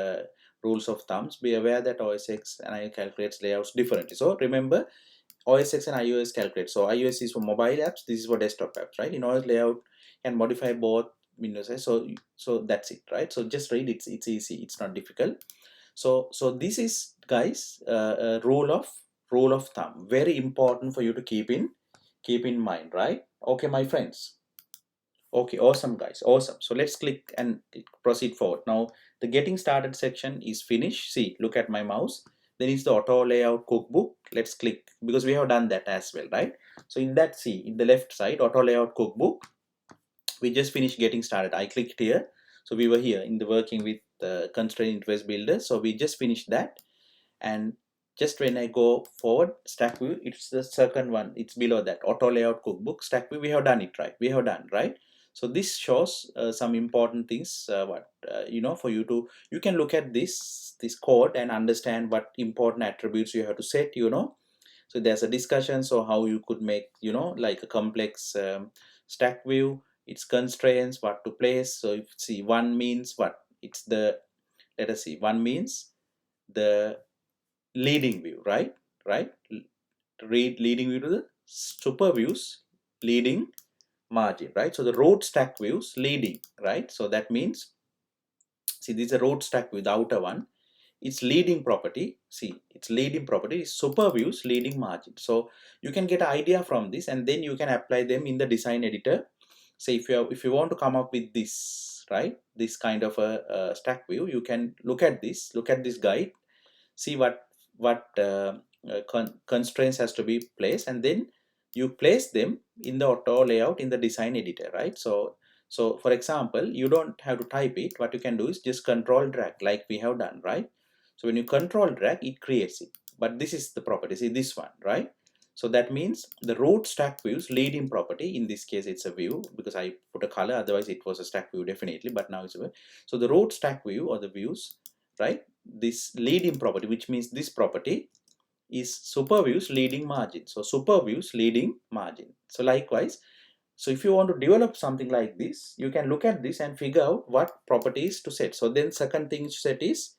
rules of thumbs. Be aware that OS X and iOS calculates layouts differently. So remember, OS X and iOS calculate. So iOS is for mobile apps, this is for desktop apps, right? In OS layout can modify both window size. So that's it, right? So just read, it's easy, it's not difficult. So this is, guys, a rule of thumb, very important for you to keep in mind, right? Okay, my friends. Okay, awesome, guys, awesome. So let's click and proceed forward. Now the getting started section is finished. See, look at my mouse. Then is the AutoLayout Cookbook. Let's click, because we have done that as well, right? So in that, see, in the left side, AutoLayout Cookbook, we just finished getting started. I clicked here. So we were here in the working with constraint interface builder. So we just finished that. And just when I go forward, stack view, it's the second one, it's below that, AutoLayout Cookbook. Stack view, we have done it, right? We have done, right? So this shows some important things, for you can look at this code and understand what important attributes you have to set, So there's a discussion, so how you could make, like a complex stack view, its constraints, what to place. So if see, one means what? It's the, let us see, one means the leading view, right? Read leading view to the super views leading margin, right? So the road stack views leading, right? So that means, see, this is a road stack view, the outer one. Its leading property, see, its leading property is super views leading margin. So you can get an idea from this, and then you can apply them in the design editor. Say if you want to come up with this, right, this kind of a stack view, you can look at this guide, see what constraints has to be placed, and then you place them in the auto layout in the design editor, right? So for example, you don't have to type it. What you can do is just control drag like we have done, right? So when you control drag, it creates it. But this is the property, see this one, right? So that means the root stack views leading property. In this case, it's a view because I put a color. Otherwise, it was a stack view definitely. But now it's a view. So the root stack view or the views, right? This leading property, which means this property is super views leading margin. So super views leading margin. So likewise, so if you want to develop something like this, you can look at this and figure out what properties to set. So then second thing to set is,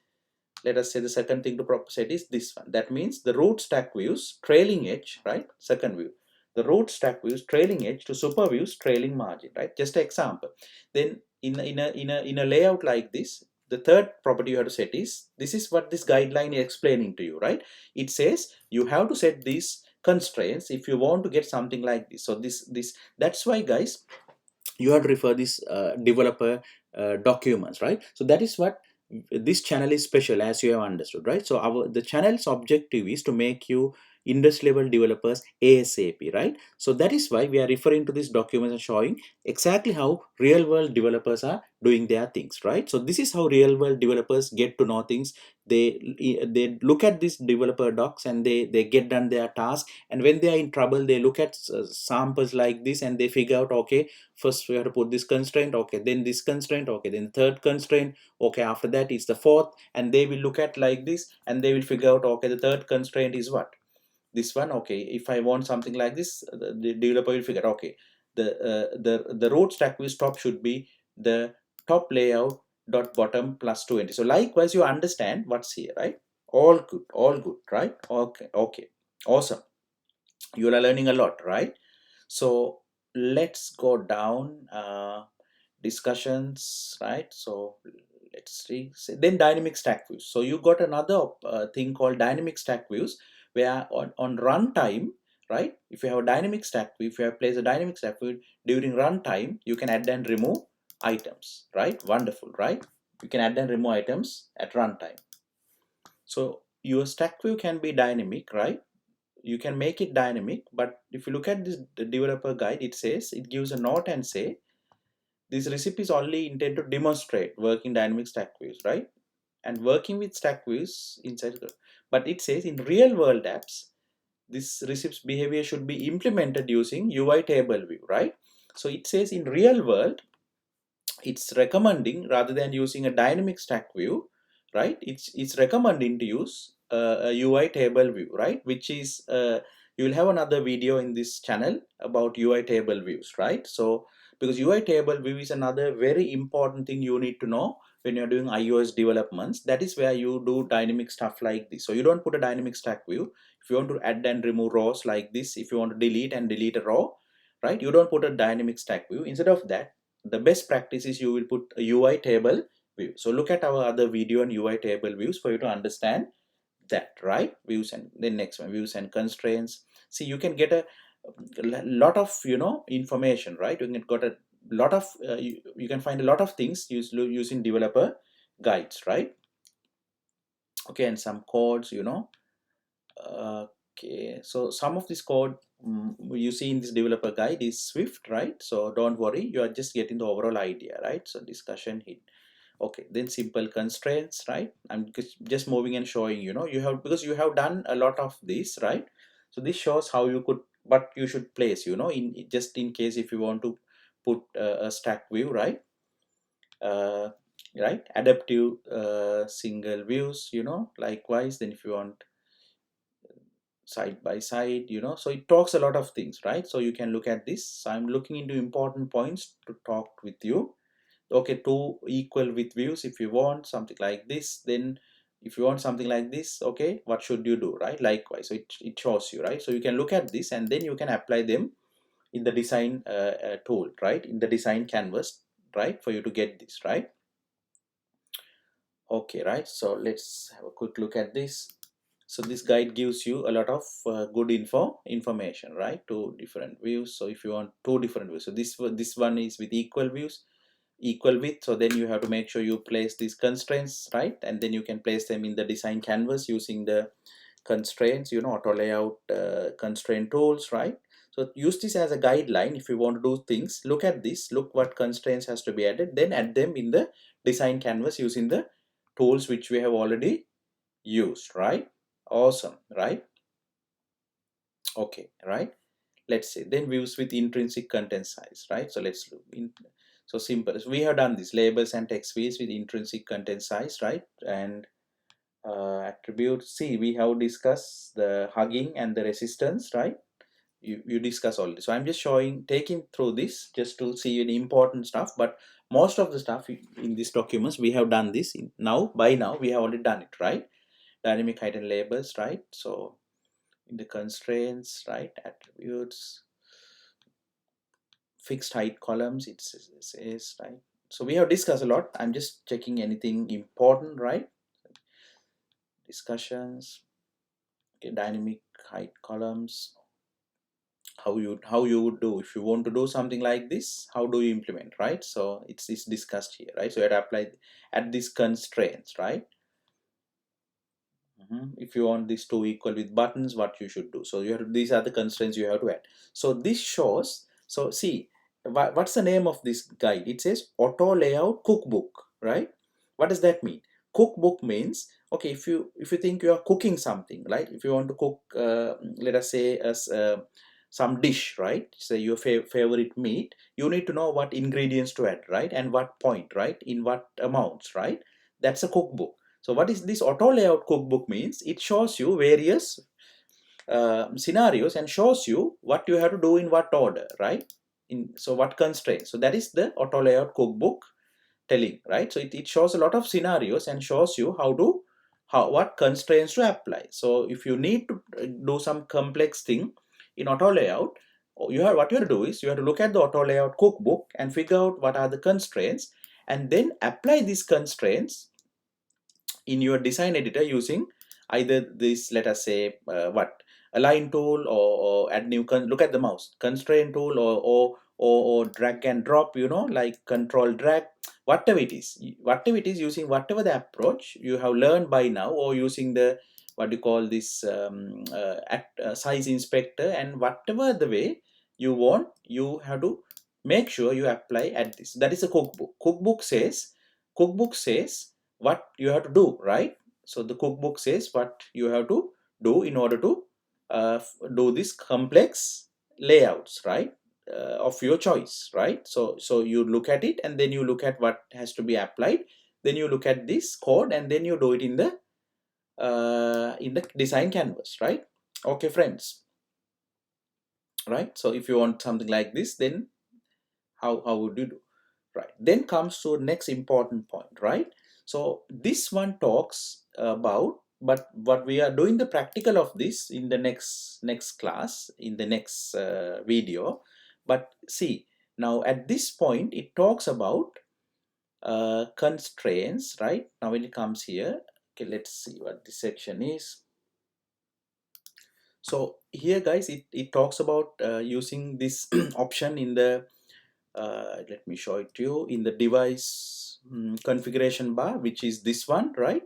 let us say the second thing to set is this one. That means the root stack views trailing edge, right? Second view. The root stack views trailing edge to super views trailing margin, right? Just an example. Then in a layout like this, the third property you have to set is, this is what this guideline is explaining to you, right? It says you have to set these constraints if you want to get something like this. So that's why, guys, you have to refer this developer documents, right? So that is what this channel is special, as you have understood, right? So the channel's objective is to make you industry level developers ASAP, right? So that is why we are referring to this document and showing exactly how real world developers are doing their things, right? So this is how real world developers get to know things. They look at these developer docs and they get done their task, and when they are in trouble, they look at samples like this and they figure out, okay, first we have to put this constraint, okay, then this constraint, okay, then third constraint, okay, after that is the fourth, and they will look at like this and they will figure out, okay, the third constraint is what, this one, okay, if I want something like this, the developer will figure, okay, the root stack views top should be the top layout dot bottom plus 20. So likewise, you understand what's here, right? All good, right? Okay, awesome. You are learning a lot, right? So let's go down discussions, right? So let's see. Then dynamic stack views. So you got another thing called dynamic stack views, where on runtime, right? If you have a dynamic stack view, if you have placed a dynamic stack view during runtime, you can add and remove items, right? Wonderful, right? You can add and remove items at runtime. So your stack view can be dynamic, right? You can make it dynamic, but if you look at this developer guide, it says, it gives a note and say this recipe is only intended to demonstrate working dynamic stack views, right? And working with stack views inside but it says in real world apps, this recipe's behavior should be implemented using UI table view, right? So it says in real world, it's recommending, rather than using a dynamic stack view, right, it's recommending to use a UI table view, right, which is you will have another video in this channel about UI table views, right? So because UI table view is another very important thing you need to know when you're doing iOS developments. That is where you do dynamic stuff like this. So you don't put a dynamic stack view if you want to add and remove rows like this. If you want to delete a row, right, you don't put a dynamic stack view. Instead of that, the best practice is you will put a UI table view. So look at our other video on UI table views for you to understand that, right? Views, and then next one, views and constraints. See, you can get a lot of information, right? You can got a lot of you can find a lot of things using developer guides, right? Okay, and some codes, okay, so some of this code you see in this developer guide is Swift, right? So don't worry, you are just getting the overall idea, right? So discussion hit. Okay, then simple constraints, right? I'm just moving and showing, you have, because you have done a lot of this, right? So this shows how you could, but you should place, in just in case if you want to put a stack view, right? uh, right, adaptive single views, likewise. Then if you want side by side, so it talks a lot of things, right? So you can look at this. So I'm looking into important points to talk with you. Okay, two equal with views if you want something like this. Then if you want something like this, okay, what should you do, right? Likewise, so it shows you, right? So you can look at this and then you can apply them in the design tool, right, in the design canvas, right, for you to get this, right? Okay, right, so let's have a quick look at this. So this guide gives you a lot of good information, right? Two different views. So if you want two different views, so this one is with equal views, equal width. So then you have to make sure you place these constraints, right? And then you can place them in the design canvas using the constraints, auto layout constraint tools, right? So use this as a guideline. If you want to do things, look at this, look what constraints has to be added, then add them in the design canvas using the tools which we have already used, right? Awesome, right? Okay, right? Let's say then views with intrinsic content size, right? So let's look in. So simple, we have done this labels and text fields with intrinsic content size, right? And attributes, see, we have discussed the hugging and the resistance, right? You discuss all this. So I'm just showing, taking through this just to see the important stuff, but most of the stuff in these documents we have done this in, now by now we have already done it, right? Dynamic height and labels, right? So in the constraints, right, attributes, fixed height columns, it says, right? So we have discussed a lot. I'm just checking anything important, right? Discussions, okay, dynamic height columns, how you would do if you want to do something like this, how do you implement, right? So it's discussed here, right? So you have to apply at these constraints, right? If you want these two equal with buttons, what you should do. So you have, these are the constraints you have to add. So this shows, so see, what's the name of this guide? It says AutoLayout Cookbook, right? What does that mean? Cookbook means, okay, if you think you are cooking something, right? If you want to cook, let us say as some dish, right? Say your favorite meat, you need to know what ingredients to add, right? And what point, right? In what amounts, right? That's a cookbook. So what is this auto layout cookbook means? It shows you various scenarios and shows you what you have to do in what order, right? So what constraints. So that is the auto layout cookbook telling, right? So it shows a lot of scenarios and shows you what constraints to apply. So if you need to do some complex thing in auto layout, what you have to do is you have to look at the auto layout cookbook and figure out what are the constraints and then apply these constraints in your design editor using either this, let us say, what, align tool, or add new look at the mouse constraint tool, or drag and drop, like control drag, whatever it is using whatever the approach you have learned by now, or using the what you call this size inspector, and whatever the way you want, you have to make sure you apply at this. That is a cookbook says what you have to do, right? So the cookbook says what you have to do in order to do these complex layouts, right? Of your choice, right? So you look at it and then you look at what has to be applied, then you look at this code and then you do it in the design canvas, right? Okay, friends, right? So if you want something like this, then how would you do? Right, then comes to next important point, right? So this one talks about, but what we are doing the practical of this in the next class, in the next video. But see, now at this point it talks about constraints, right? Now when it comes here, okay, let's see what this section is. So here guys, it talks about using this option in the let me show it to you in the device configuration bar, which is this one, right?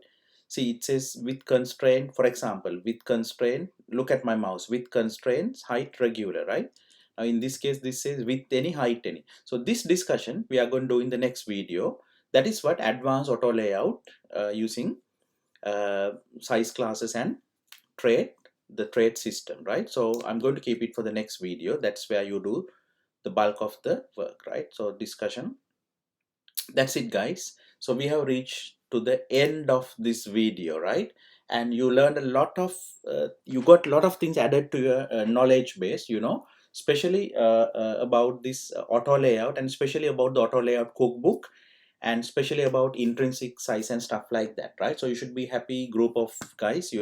See, it says with constraint, for example, with constraint, look at my mouse, with constraints height regular, right? Now in this case this says with any height any. So this discussion we are going to do in the next video. That is what advanced auto layout using size classes and the trait system, right? So I'm going to keep it for the next video. That's where you do the bulk of the work, right? So discussion, that's it guys. So we have reached to the end of this video, right? And you learned a lot of you got a lot of things added to your knowledge base, especially about this auto layout, and especially about the auto layout cookbook, and especially about intrinsic size and stuff like that, right? So you should be happy group of guys.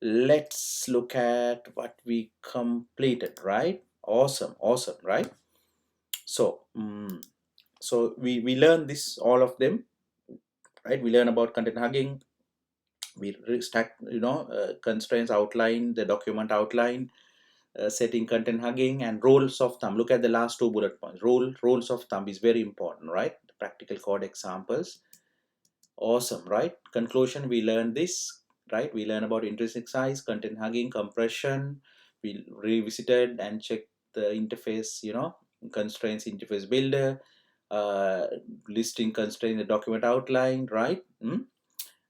Let's look at what we completed, right? Awesome, right? So we learn this, all of them, right? We learn about content hugging, we stack, constraints outline, the document outline, setting content hugging, and rules of thumb. Look at the last two bullet points. Rules of thumb is very important, right? The practical code examples. Awesome, right? Conclusion, we learn this, right? We learn about intrinsic size, content hugging, compression. we revisited and checked the interface, constraints interface builder, listing constraint, the document outline, right?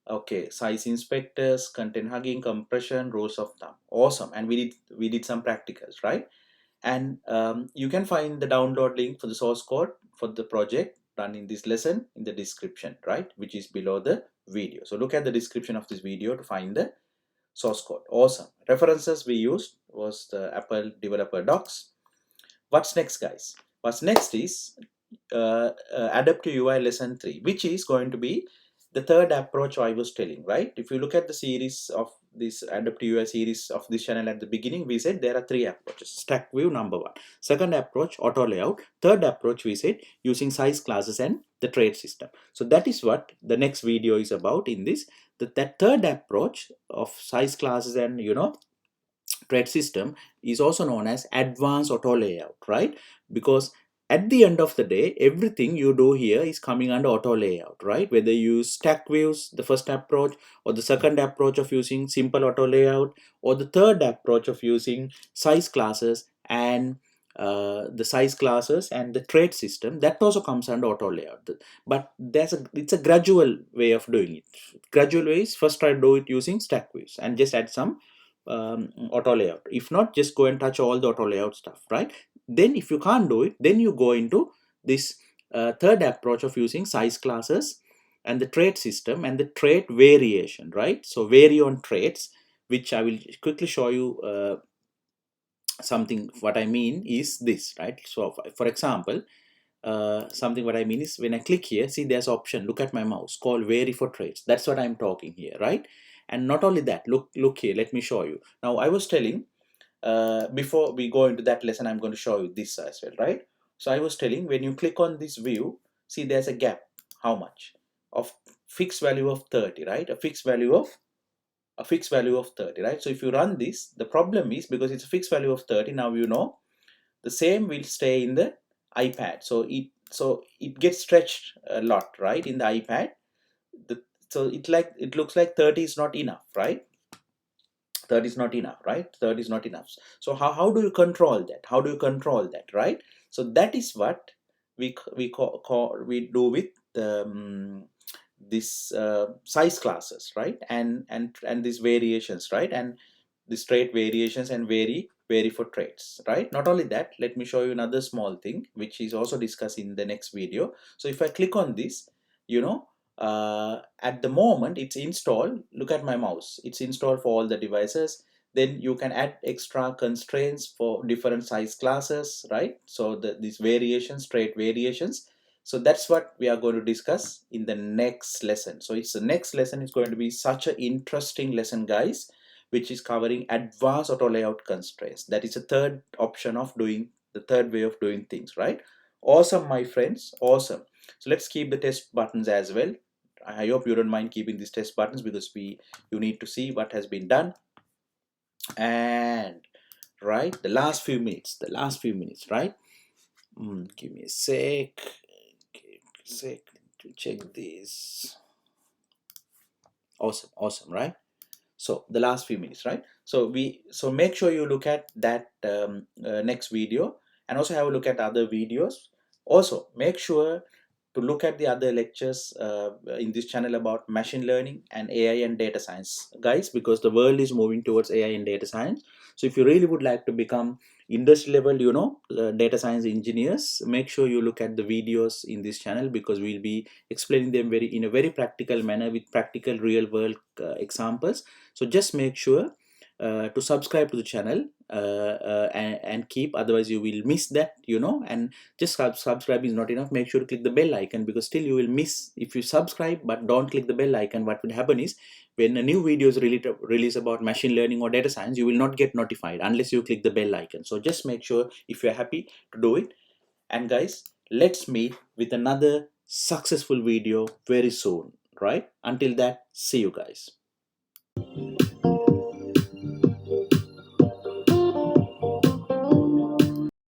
Okay, size inspectors, content hugging, compression, rules of thumb. Awesome. And we did some practicals, right? And you can find the download link for the source code for the project done in this lesson in the description, right, which is below the video. So look at the description of this video to find the source code. Awesome. References we used was the Apple developer docs. What's next, guys? What's next is Adapt to UI lesson 3, which is going to be the third approach I was telling, right? If you look at the series of this Adapt to UI series of this channel at the beginning, we said there are 3 approaches. Stack view, number 1. Second approach, auto layout. Third approach, we said using size classes and the trait system. So that is what the next video is about in this. That third approach of size classes and trait system is also known as advanced auto layout, right? Because at the end of the day, everything you do here is coming under auto layout, right? Whether you use stack views, the first approach, or the second approach of using simple auto layout, or the third approach of using size classes and the size classes and the trait system, that also comes under auto layout. But it's a gradual way of doing it. Gradual way is first try to do it using stack views and just add some auto layout. If not, just go and touch all the auto layout stuff, right? Then if you can't do it, then you go into this third approach of using size classes and the trait system and the trait variation, right? So vary on traits, which I will quickly show you something. What I mean is this, right? So for example, something what I mean is when I click here, see there's option, look at my mouse, called vary for traits. That's what I'm talking here, right? And not only that, look here, let me show you. Now I was telling, before we go into that lesson, I'm going to show you this as well, right? So I was telling, when you click on this view, see there's a gap. How much? Of fixed value of 30, right? A fixed value of 30, right? So if you run this, the problem is because it's a fixed value of 30, now you know the same will stay in the iPad. So it gets stretched a lot, right? In the iPad, so it looks like 30 is not enough, right? 30 is not enough, right? 30 is not enough. So how do you control that? How do you control that, right? So that is what we do with this size classes, right? And these variations, right? And these trait variations and vary for traits, right? Not only that, let me show you another small thing which is also discussed in the next video. So if I click on this, at the moment it's installed. Look at my mouse, it's installed for all the devices. Then you can add extra constraints for different size classes, right? So these variations, trait variations. So that's what we are going to discuss in the next lesson. So the next lesson is going to be such an interesting lesson, guys, which is covering advanced auto layout constraints. That is a third option of doing, the third way of doing things, right? Awesome, my friends, awesome. So let's keep the test buttons as well. I hope you don't mind keeping these test buttons because you need to see what has been done. And right, the last few minutes, right? Give me a sec to check this. Awesome, right? So the last few minutes, right? So make sure you look at that next video, and also have a look at other videos. Also make sure to look at the other lectures in this channel about machine learning and AI and data science, guys, because the world is moving towards AI and data science. So if you really would like to become industry level data science engineers, make sure you look at the videos in this channel, because we'll be explaining them in a very practical manner with practical real world examples. So just make sure to subscribe to the channel and keep, otherwise you will miss that, and just subscribe is not enough. Make sure to click the bell icon, because still you will miss if you subscribe but don't click the bell icon. What will happen is, when a new video is released about machine learning or data science, you will not get notified unless you click the bell icon. So just make sure, if you're happy, to do it. And guys, let's meet with another successful video very soon, right? Until that, see you guys.